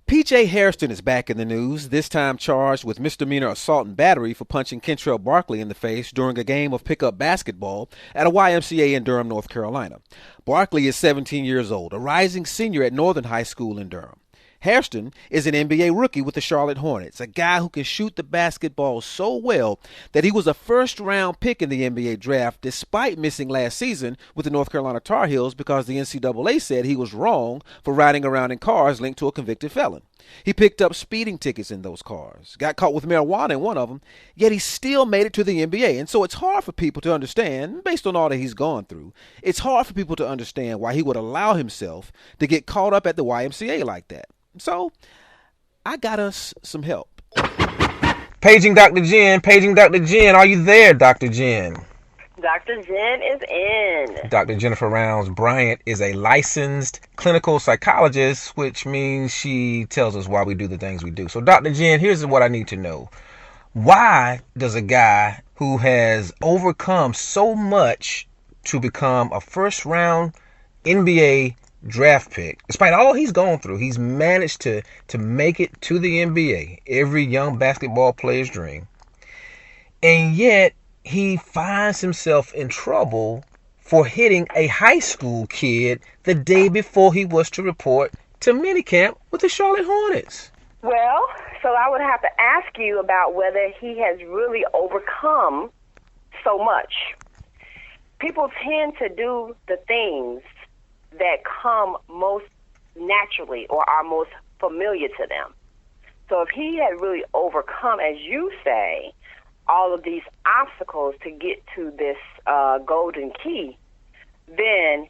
P.J. Hairston is back in the news, this time charged with misdemeanor assault and battery for punching Kentrell Barkley in the face during a game of pickup basketball at a YMCA in Durham, North Carolina. Barkley is 17 years old, a rising senior at Northern High School in Durham. Hairston is an NBA rookie with the Charlotte Hornets, a guy who can shoot the basketball so well that he was a first-round pick in the NBA draft despite missing last season with the North Carolina Tar Heels because the NCAA said he was wrong for riding around in cars linked to a convicted felon. He picked up speeding tickets in those cars, got caught with marijuana in one of them, yet he still made it to the NBA. And so it's hard for people to understand, based on all that he's gone through, it's hard for people to understand why he would allow himself to get caught up at the YMCA like that. So, I got us some help. Paging Dr. Jen. Paging Dr. Jen. Are you there, Dr. Jen? Dr. Jen is in. Dr. Jennifer Rounds-Bryant is a licensed clinical psychologist, which means she tells us why we do the things we do. So, Dr. Jen, here's what I need to know. Why does a guy who has overcome so much to become a first-round NBA draft pick, despite all he's gone through, he's managed to make it to the NBA, every young basketball player's dream, and yet he finds himself in trouble for hitting a high school kid the day before he was to report to minicamp with the Charlotte Hornets? Well, so I would have to ask you about whether he has really overcome so much. People tend to do the things that come most naturally or are most familiar to them. So if he had really overcome, as you say, all of these obstacles to get to this golden key, then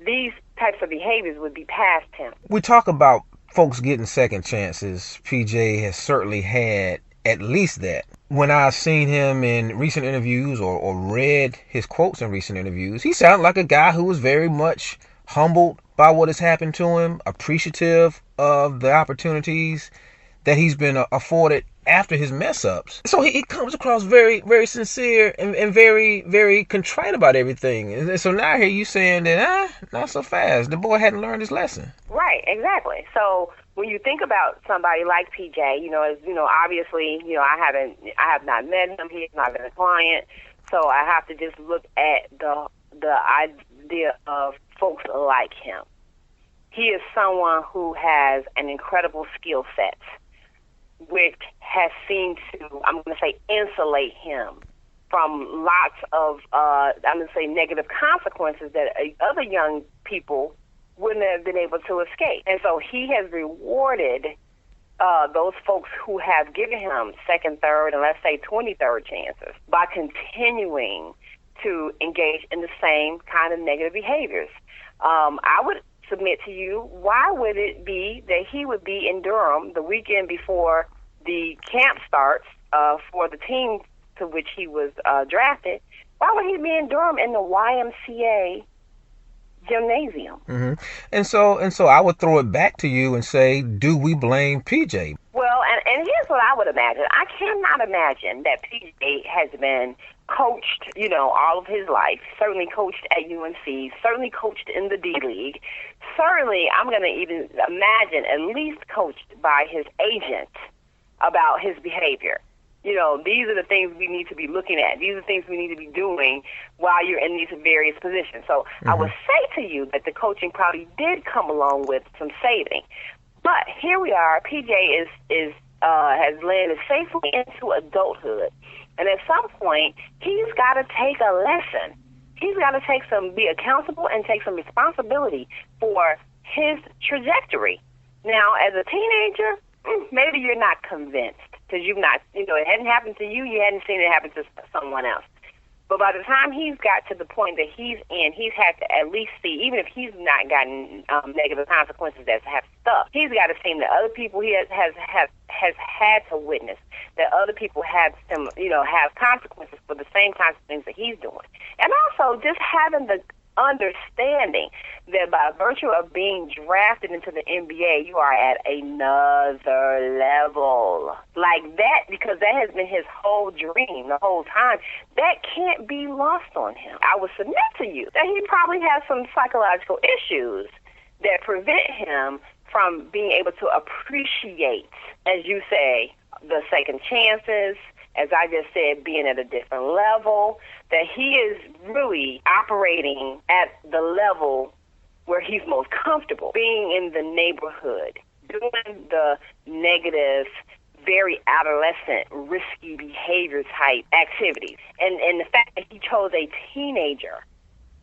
these types of behaviors would be past him. We talk about folks getting second chances. PJ has certainly had at least that. When I've seen him in recent interviews or read his quotes in recent interviews, he sounded like a guy who was very much humbled by what has happened to him, appreciative of the opportunities that he's been afforded after his mess-ups. So he comes across very, very sincere and very, very contrite about everything. And so now here you saying that, not so fast. The boy hadn't learned his lesson. Right, exactly. So when you think about somebody like PJ, obviously, I have not met him. He has not been a client. So I have to just look at the idea of folks like him. He is someone who has an incredible skill set, which has seemed to, I'm going to say, insulate him from lots of, negative consequences that other young people wouldn't have been able to escape. And so he has rewarded those folks who have given him second, third, and let's say 23rd chances by continuing to engage in the same kind of negative behaviors. I would submit to you, why would it be that he would be in Durham the weekend before the camp starts for the team to which he was drafted? Why would he be in Durham in the YMCA gymnasium? Mm-hmm. And so I would throw it back to you and say, do we blame PJ? Well, and here's what I would imagine. I cannot imagine that PJ has been coached, all of his life, certainly coached at UNC, certainly coached in the D-League, certainly, I'm going to even imagine, at least coached by his agent about his behavior. These are the things we need to be looking at. These are the things we need to be doing while you're in these various positions. So I would say to you that the coaching probably did come along with some saving. But here we are. PJ has landed safely into adulthood. And at some point, he's got to take a lesson. He's got to be accountable and take some responsibility for his trajectory. Now, as a teenager, maybe you're not convinced because you've not, it hadn't happened to you. You hadn't seen it happen to someone else. But by the time he's got to the point that he's in, he's had to at least see, even if he's not gotten negative consequences that have stuck, he's got to see that other people he has had to witness, that other people have some, have consequences for the same kinds of things that he's doing. And also just having the understanding that by virtue of being drafted into the NBA, you are at another level. Like that, because that has been his whole dream the whole time. That can't be lost on him. I would submit to you that he probably has some psychological issues that prevent him from being able to appreciate, as you say, the second chances, as I just said, being at a different level, that he is really operating at the level where he's most comfortable, being in the neighborhood, doing the negative, very adolescent, risky behavior type activities. And the fact that he chose a teenager,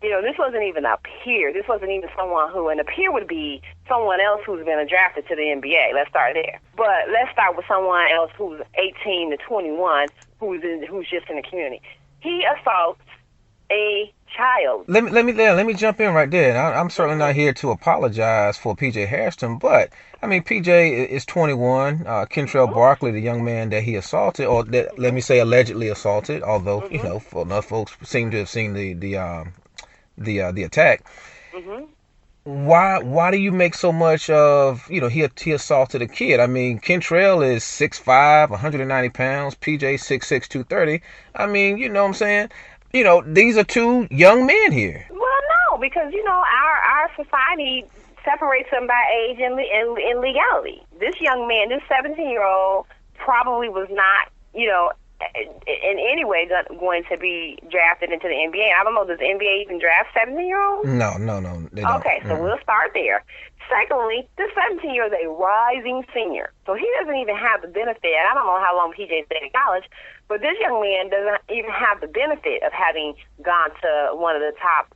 this wasn't even a peer. This wasn't even someone who, and a peer would be someone else who's been drafted to the NBA. Let's start there. But let's start with someone else who's 18 to 21, who's just in the community. He assaults a child. Let me jump in right there. I'm certainly not here to apologize for PJ Hairston, but I mean PJ is 21. Kentrell Barkley, the young man that he assaulted, or that, let me say allegedly assaulted, although enough folks seem to have seen the attack. Why do you make so much of he assaulted a kid? I mean, Kentrell is 6'5", 190 pounds. PJ 6'6", 230. I mean, you know what I'm saying? These are two young men here. Well, no, because our society separates them by age and legality. This young man, this 17-year-old, probably was not in any way going to be drafted into the NBA. I don't know, does the NBA even draft 17-year-olds? No, they don't. Okay, so we'll start there. Secondly, this 17-year-old is a rising senior, so he doesn't even have the benefit. I don't know how long PJ stayed in college, but this young man doesn't even have the benefit of having gone to one of the top,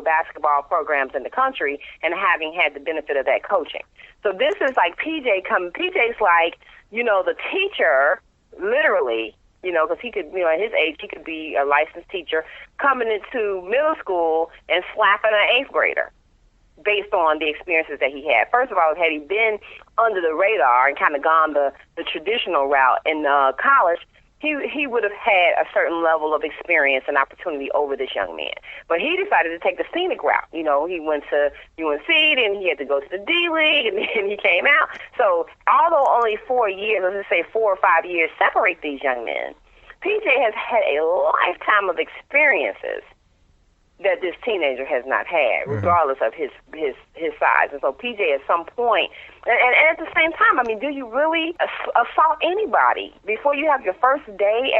basketball programs in the country and having had the benefit of that coaching. So this is like PJ's like, the teacher, literally, because he could, at his age, he could be a licensed teacher coming into middle school and slapping an 8th grader based on the experiences that he had. First of all, had he been under the radar and kind of gone the traditional route in college, he would have had a certain level of experience and opportunity over this young man. But he decided to take the scenic route. He went to UNC, then he had to go to the D-League, and then he came out. So although only 4 years, let's just say 4 or 5 years separate these young men, PJ has had a lifetime of experiences that this teenager has not had, regardless of his size. And so PJ at some point, and at the same time, I mean, do you really assault anybody before you have your first day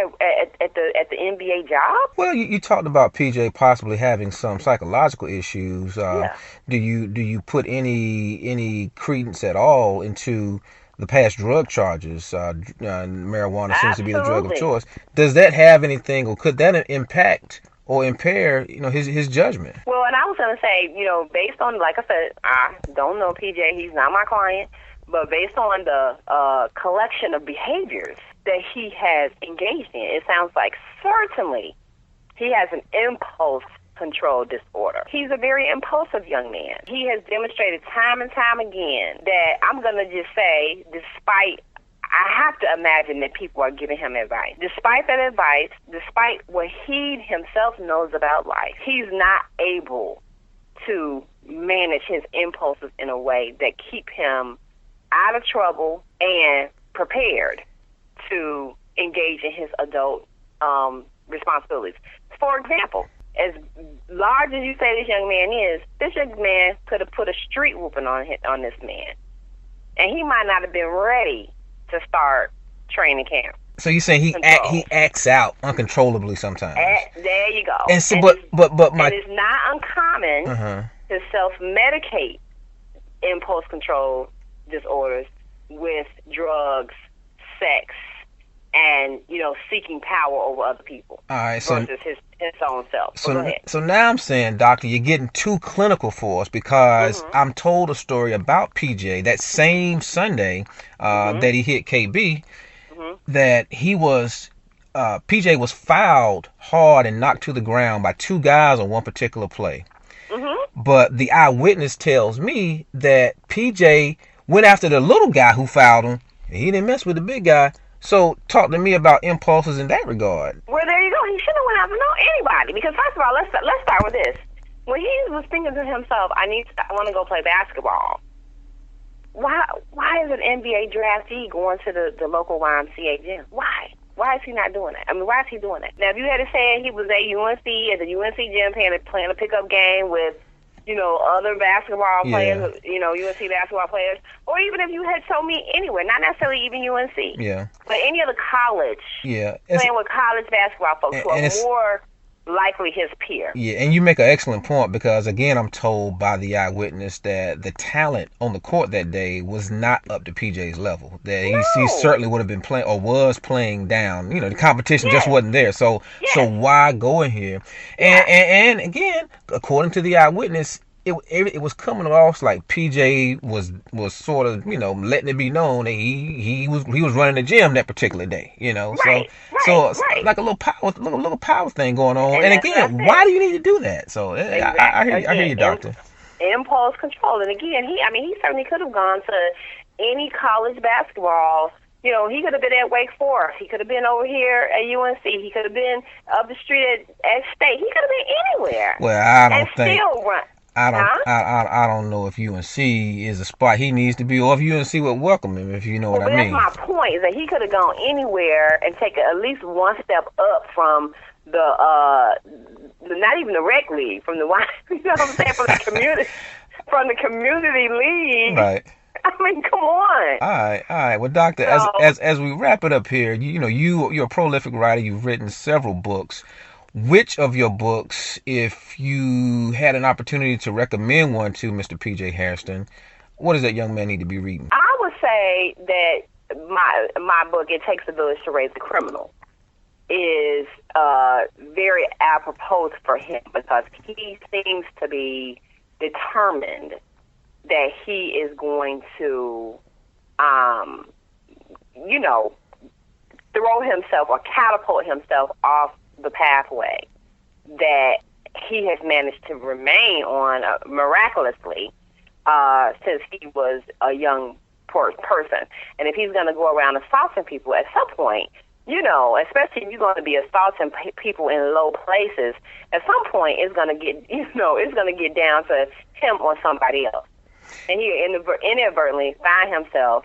at the NBA job? Well, you talked about PJ possibly having some psychological issues. Do you put any credence at all into the past drug charges? Marijuana seems to be the drug of choice. Does that have anything, or could that impact or impair, his judgment? Well, and I was going to say, based on, like I said, I don't know PJ, he's not my client, but based on the collection of behaviors that he has engaged in, it sounds like certainly he has an impulse control disorder. He's a very impulsive young man. He has demonstrated time and time again that, I'm going to just say, I have to imagine that people are giving him advice. Despite that advice, despite what he himself knows about life, he's not able to manage his impulses in a way that keep him out of trouble and prepared to engage in his adult responsibilities. For example, as large as you say this young man is, this young man could have put a street whooping on this man, and he might not have been ready to start training camp. So you saying he acts out uncontrollably sometimes? There you go. And so, and but it's not uncommon to self-medicate impulse control disorders with drugs, sex, and seeking power over other people. All right, so versus his own self. So now I'm saying, doctor, you're getting too clinical for us, because I'm told a story about PJ that same Sunday that he hit KB, that he was PJ was fouled hard and knocked to the ground by two guys on one particular play. But the eyewitness tells me that PJ went after the little guy who fouled him, and he didn't mess with the big guy. So talk to me about impulses in that regard. Well, there you go. He shouldn't have went after anybody, because first of all, let's start with this. When he was thinking to himself, I want to go play basketball. Why is an NBA draftee going to the local YMCA gym? Why? Why is he not doing that? I mean, why is he doing that? Now, if you had said he was at UNC, at the UNC gym playing a pickup game with other basketball Yeah. players, UNC basketball players, or even if you had told me anywhere, not necessarily even UNC, Yeah. but any other college, Yeah. playing with college basketball folks who and are it's more likely his peer. Yeah, and you make an excellent point because again, I'm told by the eyewitness that the talent on the court that day was not up to PJ's level. That he No. certainly would have been playing or was playing down. The competition just Yes. wasn't there. So Yes. why go in here? Yeah. And again, according to the eyewitness, it was coming off like PJ was sort of letting it be known that he was running the gym that particular day. Right, So right. like a little power thing going on. And And that's again, it. why do you need to do that? So Exactly. I hear you, doctor. Impulse control. And again, he certainly could have gone to any college basketball. He could have been at Wake Forest. He could have been over here at UNC. He could have been up the street at State. He could have been anywhere. Well, I don't and think. still run. I don't know if UNC is a spot he needs to be, or if UNC would welcome him, if you know what I mean. That's my point, is that he could have gone anywhere and taken at least one step up from the not even the rec league, from the you know what I'm saying, from the community league. Right. I mean, come on. All right. Well, doctor, as we wrap it up here, you're a prolific writer. You've written several books. Which of your books, if you had an opportunity to recommend one to Mr. P.J. Hairston, what does that young man need to be reading? I would say that my book, It Takes a Village to Raise a Criminal, is very apropos for him, because he seems to be determined that he is going to, throw himself or catapult himself off the pathway that he has managed to remain on miraculously since he was a young person. And if he's going to go around assaulting people at some point, especially if you're going to be assaulting people in low places, at some point it's going to get, it's going to get down to him or somebody else. And he inadvertently find himself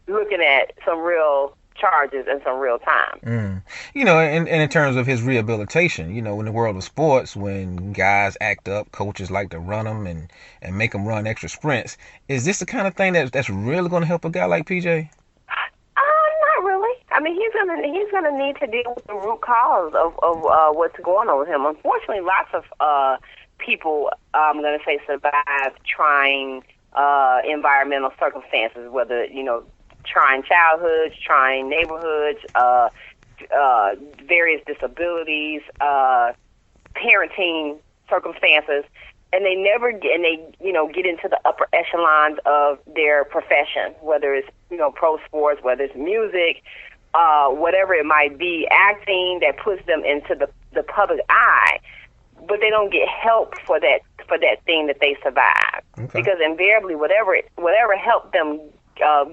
looking at some real charges and some real time. And in terms of his rehabilitation, in the world of sports, when guys act up, coaches like to run them and make them run extra sprints. Is this the kind of thing that's really going to help a guy like PJ? Not really. I mean, he's gonna need to deal with the root cause of what's going on with him. Unfortunately, lots of people, I'm gonna say, survive trying environmental circumstances, whether trying childhoods, trying neighborhoods, various disabilities, parenting circumstances, and they never get, get into the upper echelons of their profession, whether it's, pro sports, whether it's music, whatever it might be, acting, that puts them into the public eye, but they don't get help for that thing that they survive. Okay. Because invariably, whatever helped them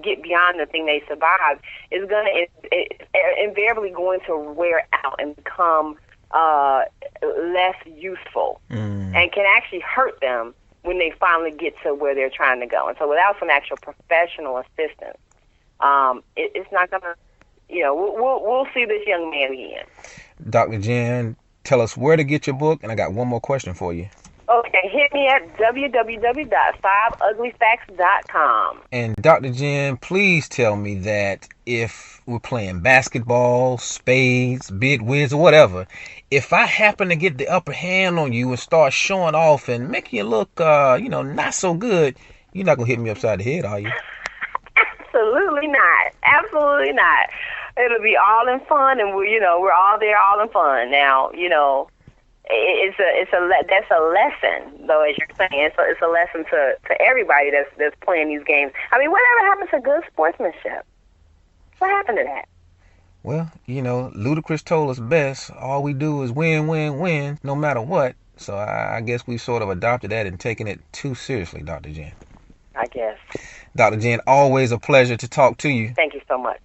get beyond the thing they survived is invariably going to wear out and become less useful, and can actually hurt them when they finally get to where they're trying to go. And so without some actual professional assistance, it's not going to, we'll see this young man again. Dr. Jen, tell us where to get your book, and I got one more question for you. Okay, hit me at www.5uglyfacts.com. And Dr. Jen, please tell me that if we're playing basketball, spades, bid whiz, or whatever, if I happen to get the upper hand on you and start showing off and making you look, not so good, you're not going to hit me upside the head, are you? Absolutely not. Absolutely not. It'll be all in fun, and we're all there, all in fun. Now, that's a lesson, though, as you're saying. It's a lesson to everybody that's playing these games. I mean, whatever happened to good sportsmanship? What happened to that? Well, Ludacris told us best. All we do is win, win, win, no matter what. So I guess we sort of adopted that and taken it too seriously, Dr. Jen. I guess. Dr. Jen, always a pleasure to talk to you. Thank you so much.